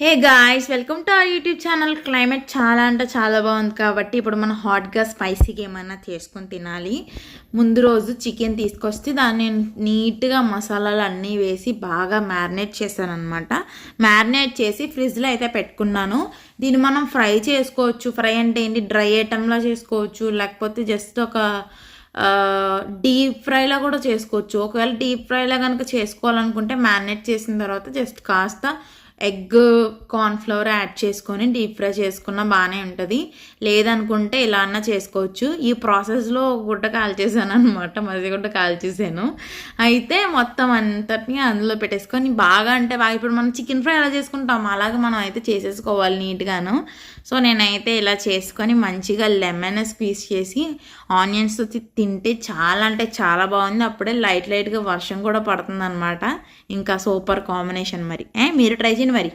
Hey guys, welcome to our YouTube channel. Climate చాలా అంటే చాలా బాగుంది కాబట్టి ఇప్పుడు మనం హాట్గా స్పైసీగా ఏమైనా చేసుకొని తినాలి. ముందు రోజు చికెన్ తీసుకొస్తే దాన్ని నీట్గా మసాలాలు అన్నీ వేసి బాగా మ్యారినేట్ చేశాను అనమాట. మ్యారినేట్ చేసి ఫ్రిడ్జ్లో అయితే పెట్టుకున్నాను. దీన్ని మనం ఫ్రై చేసుకోవచ్చు. ఫ్రై అంటే ఏంటి, డ్రై ఐటెంలా చేసుకోవచ్చు, లేకపోతే జస్ట్ ఒక డీప్ ఫ్రైలా కూడా చేసుకోవచ్చు. ఒకవేళ డీప్ ఫ్రైలా కనుక చేసుకోవాలనుకుంటే మ్యారినేట్ చేసిన తర్వాత జస్ట్ కాస్త ఎగ్ కార్న్‌ఫ్లోర్ యాడ్ చేసుకొని డీప్ ఫ్రై చేసుకున్న బాగానే ఉంటుంది. లేదనుకుంటే ఇలా అన్నా చేసుకోవచ్చు. ఈ ప్రాసెస్లో గుడ్డ కాల్చేసాను అనమాట, మసిగుడ్డ కాల్చేసాను. అయితే మొత్తం అంతటిని అందులో పెట్టేసుకొని బాగా అంటే బాగా, ఇప్పుడు మనం చికెన్ ఫ్రై ఎలా చేసుకుంటాం అలాగే మనం అయితే చేసేసుకోవాలి నీట్గాను. సో నేనైతే ఇలా చేసుకొని మంచిగా లెమన్ స్క్వీజ్ చేసి ఆనియన్స్తో తింటే చాలా అంటే చాలా బాగుంది. అప్పుడే లైట్గా వర్షం కూడా పడుతుంది అనమాట. ఇంకా సూపర్ కాంబినేషన్. మరి మీరు ట్రై చేయండి మరి.